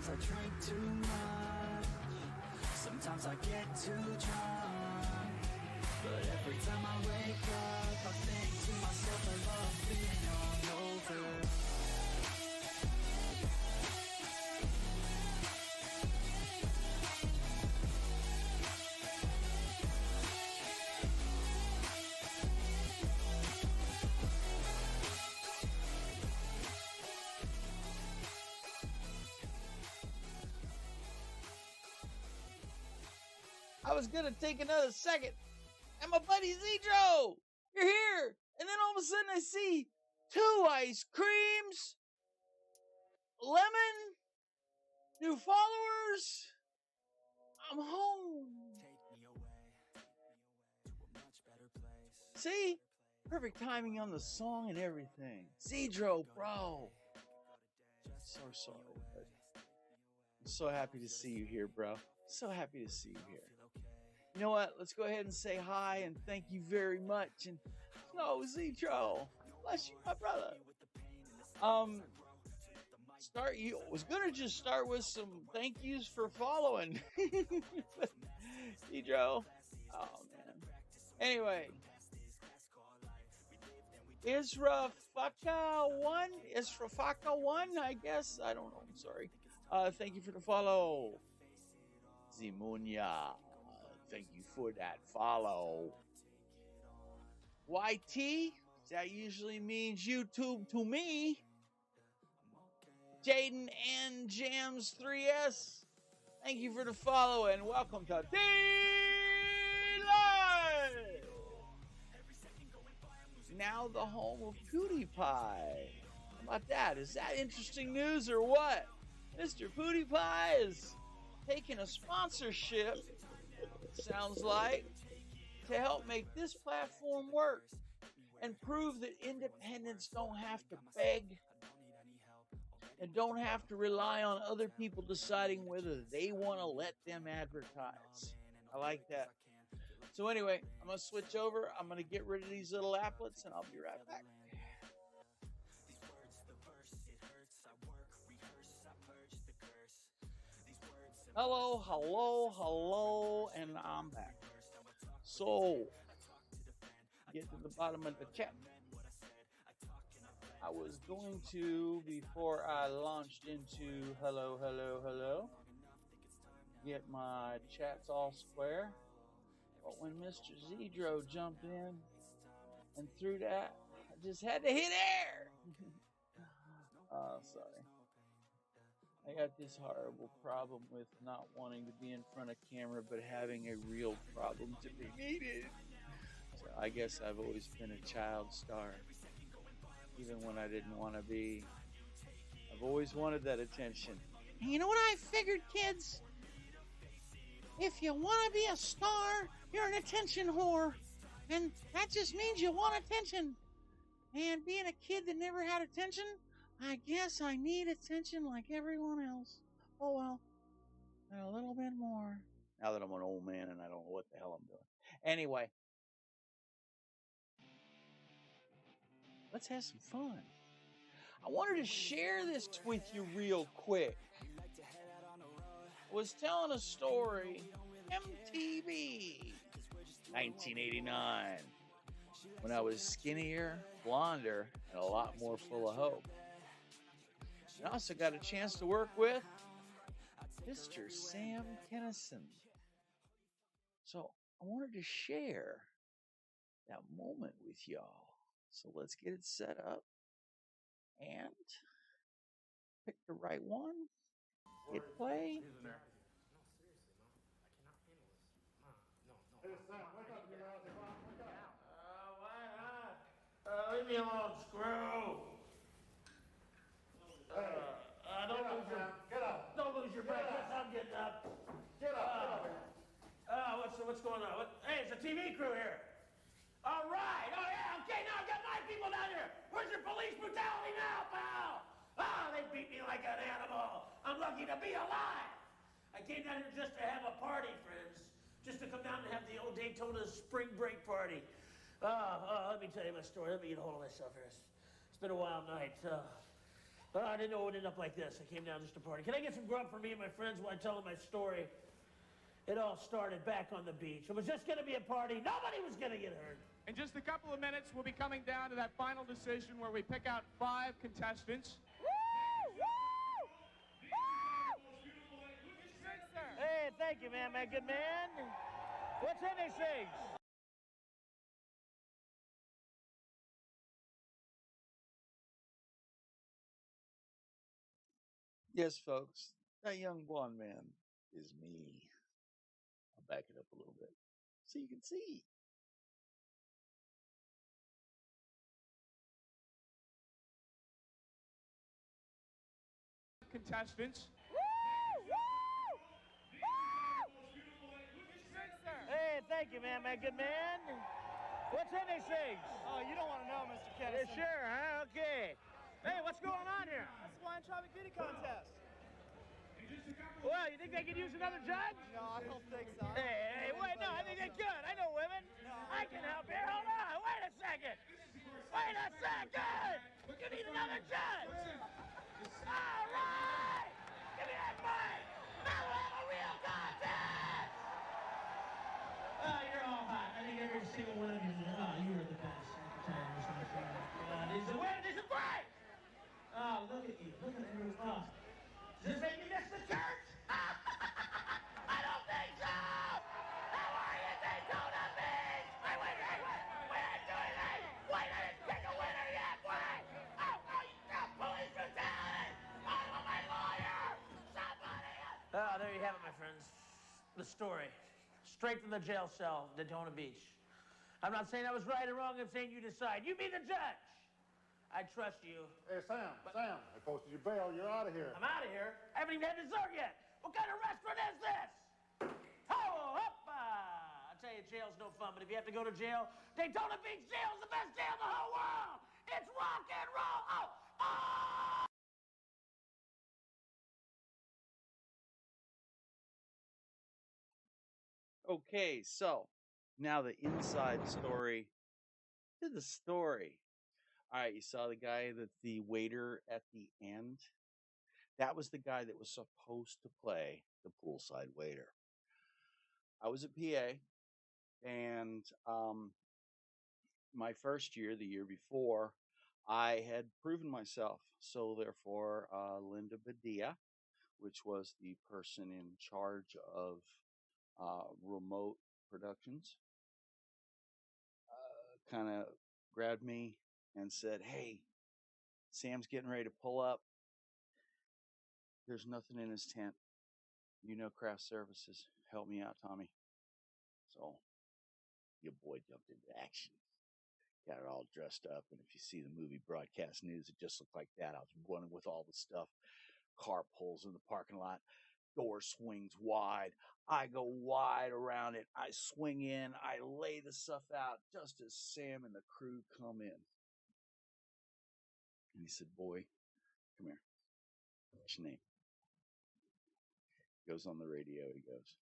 Sometimes I drink too much, sometimes I get too drunk, but every time I wake up I think to myself I love being hungover. I was gonna take another second, and my buddy Zedro, you're here, and then all of a sudden I see 2 ice creams, lemon, new followers. I'm home. Take me away to a much better place. See, perfect timing on the song and everything. Zedro, bro. So sorry, but I'm so happy to see you here, bro. So happy to see you here. You know what? Let's go ahead and say hi and thank you very much. And no, Zedro, bless you, my brother. Was gonna just start with some thank yous for following. Zedro. Oh man. Anyway. Israfaka1, I guess. I don't know. I'm sorry. Thank you for the follow. Zimunya. Thank you for that follow. YT, that usually means YouTube to me. Jaden and Jams 3S, thank you for the follow and welcome to dlive. Now the home of PewDiePie. How about that? Is that interesting news or what? Mr. PewDiePie is taking a sponsorship, sounds like, to help make this platform work and prove that independents don't have to beg and don't have to rely on other people deciding whether they want to let them advertise. I like that. So anyway, I'm going to switch over. I'm going to get rid of these little applets and I'll be right back. Hello, hello, hello, and I'm back. So, get to the bottom of the chat. I was going to, before I launched into hello, get my chats all square. But when Mr. Zedro jumped in and threw that, I just had to hit air. Sorry. I got this horrible problem with not wanting to be in front of camera, but having a real problem to be needed. So I guess I've always been a child star. Even when I didn't want to be. I've always wanted that attention. And you know what I figured, kids? If you want to be a star, you're an attention whore. And that just means you want attention. And being a kid that never had attention, I guess I need attention like everyone else. Oh well, and a little bit more. Now that I'm an old man and I don't know what the hell I'm doing. Anyway. Let's have some fun. I wanted to share this with you real quick. I was telling a story, MTV, 1989, when I was skinnier, blonder, and a lot more full of hope. I also got a chance to work with Mr. Sam Kinison. So I wanted to share that moment with y'all. So let's get it set up and pick the right one. Hit play. No, seriously, Mom. I cannot handle this. Mom, no. Hey, Sam, wake up, you lousy clown. Wake up. Why not? Leave me alone, screw. Don't lose your... Get up. Don't lose your breath. Yes, I'm getting up. Get up. What's going on? Hey, it's a TV crew here. All right. Oh, yeah. Okay, now I've got my people down here. Where's your police brutality now, pal? They beat me like an animal. I'm lucky to be alive. I came down here just to have a party, friends. Just to come down and have the old Daytona spring break party. Let me tell you my story. Let me get a hold of myself here. It's been a wild night. I didn't know it would end up like this. I came down just to party. Can I get some grub for me and my friends while I tell them my story? It all started back on the beach. It was just going to be a party. Nobody was going to get hurt. In just a couple of minutes, we'll be coming down to that final decision where we pick out 5 contestants. Hey, thank you, man, my good man. What's in these things? Yes, folks, that young blonde man is me. I'll back it up a little bit so you can see. Contestants. Hey, thank you, man, my good man. What's in these things? Oh, you don't want to know, Mr. Kinison. Sure, huh? Okay. Hey, what's going on here? That's the Wine Tropic Beauty Contest. Well, you think they could use another judge? No, I don't think so. Hey, wait, no, I think they could. I know women. I can help here. Hold on. Wait a second. Wait a second. You need another judge. All right. Give me that mic. Now we'll have a real contest. Oh, you're all hot. I think every single one of you. Oh, you were the best. These are great. Oh, look at you. Look at everyone. Oh. Does this make me miss the church? I don't think so! How are you, Daytona Beach? Wait, I'm doing it! Wait, I didn't pick a winner yet! Wait! Police brutality! I want my lawyer! Somebody! There you have it, my friends. The story. Straight from the jail cell, Daytona Beach. I'm not saying I was right or wrong, I'm saying you decide. You be the judge! I trust you. Hey, Sam, I posted your bail. You're out of here. I'm out of here. I haven't even had dessert yet. What kind of restaurant is this? Oh, hoppa! I tell you, jail's no fun, but if you have to go to jail, Daytona Beach Jail is the best jail in the whole world. It's rock and roll. Oh! Okay, so now the inside story to the story. All right, you saw the guy the waiter at the end? That was the guy that was supposed to play the poolside waiter. I was a PA, and my first year, the year before, I had proven myself. So therefore, Linda Badia, which was the person in charge of remote productions, kind of grabbed me and said, "Hey, Sam's getting ready to pull up. There's nothing in his tent. You know craft services. Help me out, Tommy." So your boy jumped into action. Got it all dressed up, and if you see the movie Broadcast News, it just looked like that. I was running with all the stuff. Car pulls in the parking lot. Door swings wide. I go wide around it. I swing in. I lay the stuff out just as Sam and the crew come in. And he said, "Boy, come here. What's your name?" He goes on the radio. He goes,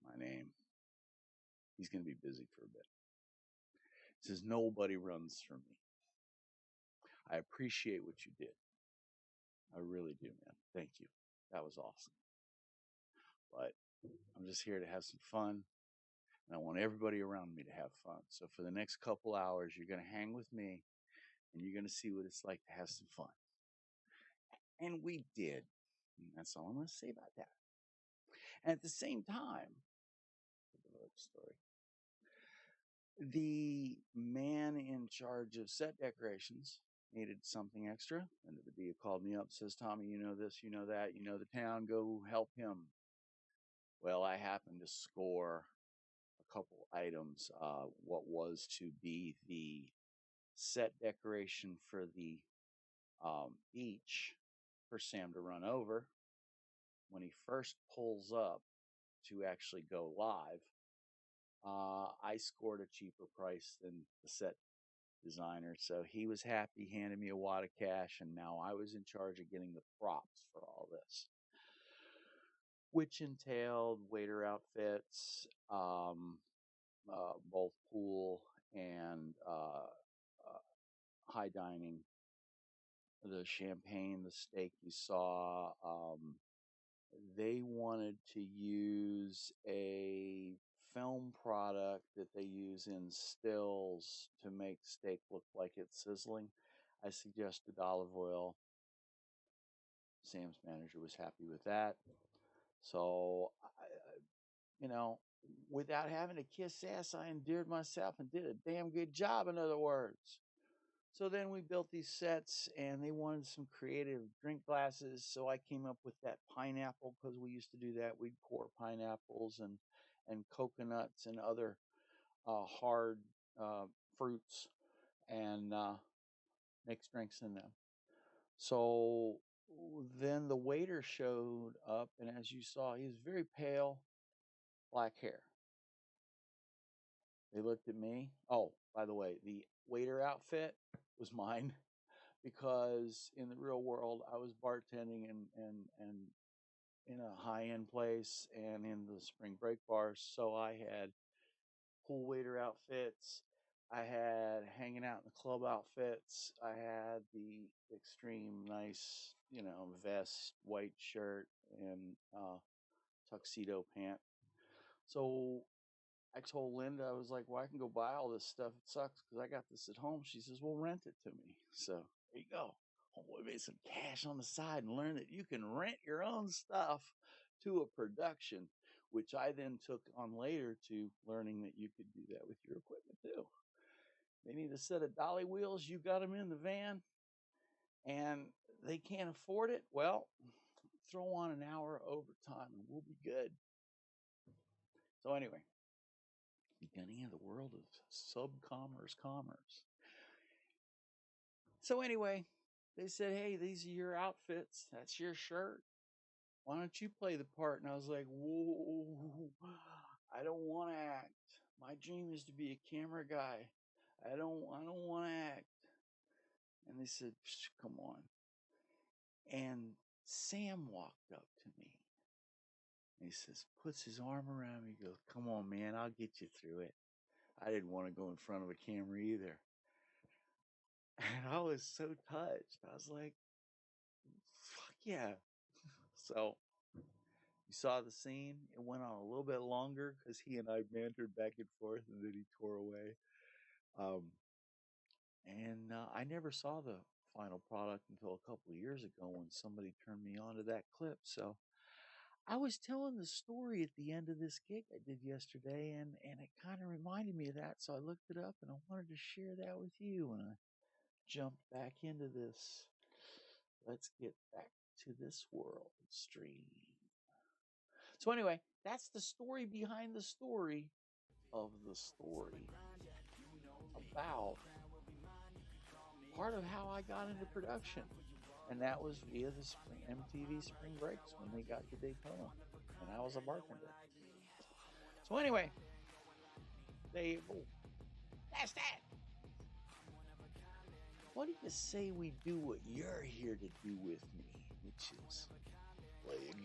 "My name." He's going to be busy for a bit. He says, "Nobody runs from me. I appreciate what you did. I really do, man. Thank you. That was awesome. But I'm just here to have some fun. And I want everybody around me to have fun. So for the next couple hours, you're going to hang with me. And you're going to see what it's like to have some fun." And we did. And that's all I'm going to say about that. And at the same time, the man in charge of set decorations needed something extra. And the Badia called me up, says, "Tommy, you know this, you know that, you know the town, go help him." Well, I happened to score a couple items. What was to be the set decoration for the beach for Sam to run over. When he first pulls up to actually go live, I scored a cheaper price than the set designer. So he was happy, handed me a wad of cash, and now I was in charge of getting the props for all this, which entailed waiter outfits, both pool and high dining the champagne, the steak you saw. They wanted to use a film product that they use in stills to make steak look like it's sizzling. I suggested olive oil. Sam's manager was happy with that. So, you know, without having to kiss ass, I endeared myself and did a damn good job, in other words. So then we built these sets, and they wanted some creative drink glasses. So I came up with that pineapple, because we used to do that. We'd pour pineapples and coconuts and other hard fruits and mix drinks in them. So then the waiter showed up, and as you saw, he was very pale, black hair. They looked at me. Oh, by the way, the waiter outfit was mine because in the real world, I was bartending and in a high-end place and in the spring break bars. So I had pool waiter outfits. I had hanging out in the club outfits. I had the extreme nice, vest, white shirt, and tuxedo pant. So I told Linda, I was like, well, I can go buy all this stuff. It sucks because I got this at home. She says, well, rent it to me. So there you go. Homeboy made some cash on the side and learned that you can rent your own stuff to a production, which I then took on later to learning that you could do that with your equipment too. They need a set of dolly wheels. You got them in the van and they can't afford it. Well, throw on an hour overtime and we'll be good. So anyway, beginning of the world of sub-commerce commerce. So anyway, they said, hey, these are your outfits. That's your shirt. Why don't you play the part? And I was like, whoa, I don't want to act. My dream is to be a camera guy. I don't want to act. And they said, come on. And Sam walked up to me. And he says, puts his arm around me, goes, come on, man, I'll get you through it. I didn't want to go in front of a camera either. And I was so touched. I was like, fuck yeah. So you saw the scene. It went on a little bit longer because he and I bantered back and forth, and then he tore away. And I never saw the final product until a couple of years ago when somebody turned me on to that clip. So I was telling the story at the end of this gig I did yesterday, and it kind of reminded me of that. So I looked it up, and I wanted to share that with you. And I jumped back into this. Let's get back to this world stream. So anyway, that's the story behind the story of the story about part of how I got into production. And that was via the MTV Spring Breaks when they got to Daytona. And I was a bartender. So anyway, that's that. What do you say we do what you're here to do with me, which is play a